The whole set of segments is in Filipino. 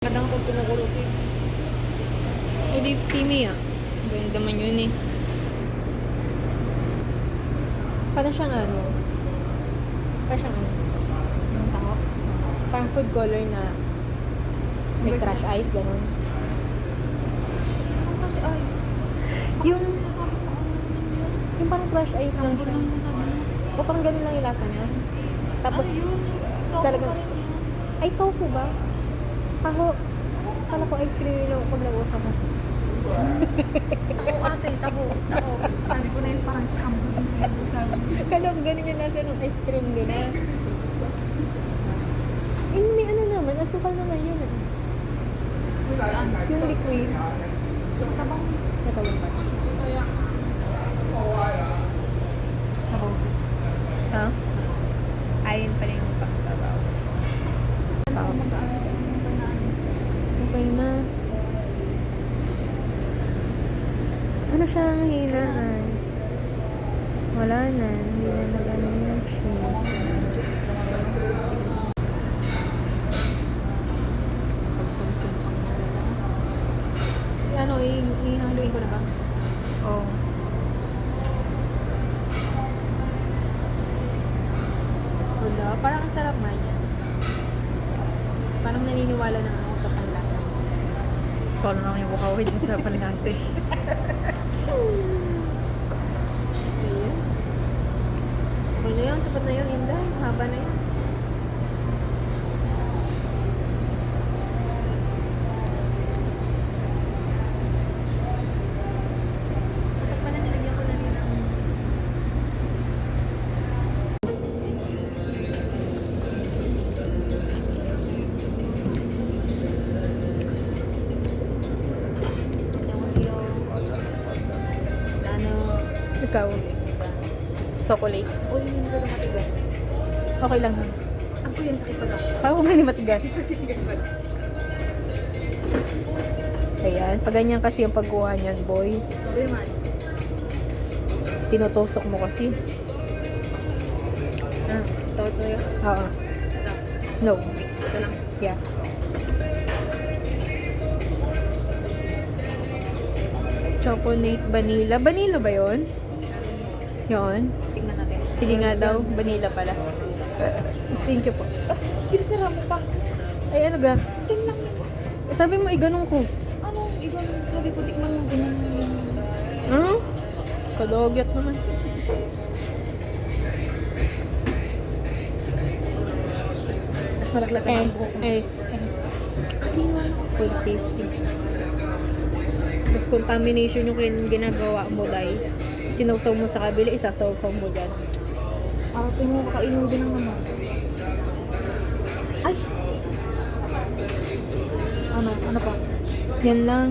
Kadang ako kumukulot eh. O di, Timmy ah. Ganyan naman yun eh. Parang siyang ano. Parang siyang ano. Ang tawag. Parang food color na may crush ice, gano'n. Ang crush ice. Yung, Sinasabi ko ano yun. yung parang crush ice lang Sabi siya. lang yung sabi mo. O parang ganun lang yung lasa niya. Tapos, Ano yun? Tofu talagang, pa rin yun. ay tofu ba? Ako, kala ko ice cream yung pag nag-usap mo. Tako ate, tako. Sabi ko na yun parang scam ko din pinag-usapan. Kala ko ganun yung lasa ng ice cream gano'n. Eh, may ano naman, asukal naman yun ah. Yung liquid. Tabang. Natawag ba? Sabaw. Ha? Ayun pa rin yung pangsabaw. Ano ko mag-ano ko ng banana. Okay na. Ano siya ang hinaan? Wala na. Hindi na nagano yung cheese. Ano, ihaluin ko na ba? Oo. Wala. Parang ang sarap man yan. Parang naniniwala na ako sa panlasa. Paano lang yung bukawin din sa palinasi. Ayan. Okay na yun. Sapat na yun. Inday. Haba na yan. Dapat pala nilagyan ko na rin ng ano, ikaw. Chocolate. Uy, hindi ko matigas. Okay lang. Ako yun, sakit pa daw. Ako hindi matigas. Ayan. Pag ganyan kasi yung pagkuha niyan, boy. Sorry man. Tinutosok mo kasi. Ah, tawad sa'yo. Oo. Ito. No. Mix. Ito lang. Yeah. Chocolate vanilla. Vanilla ba yon? Yon. Tingnan natin. Sige nga daw. Vanilla pala. Thank you po. Pinasara mo pa. Ay, ano ga? Tingnan mo. Sabi mo, iganong ko. Ano, ibang sabi ko, tikman mo ganyan yung... Ano? Kadogyat naman. Mas malaglagan ang buhok mo. Full safety. Mas contamination yung ginagawa mo, Day. Sinawsaw mo sa kabila, isasawsaw mo dyan. Ate mo, kakainin din ng naman. Ay! Ano pa? Yan lang.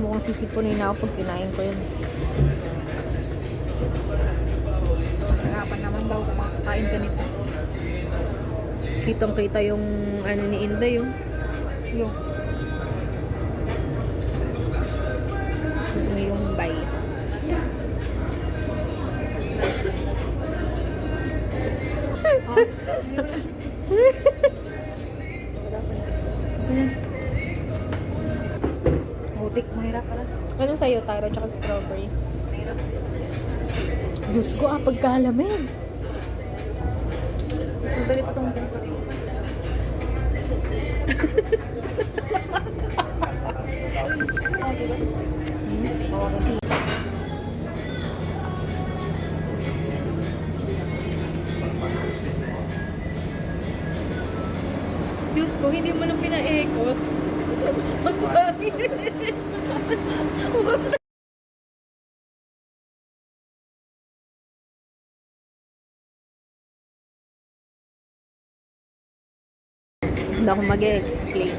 Mukhang sisipunin na ako pag kinain ko yun. Harapan naman daw kung makakain ka nito. Kitang kita yung ano ni Inday yung. Yung. Yung bite. Butik, mahirap pala. Ano sa'yo, taro tsaka strawberry? Diyos ko, pagkalamin. Sandali pa itong Diyos ko, hindi mo lang pinaikot. Ang pangit. Hindi ako mag-explain.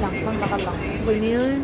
lang, pangtakal lang. Okay na yun.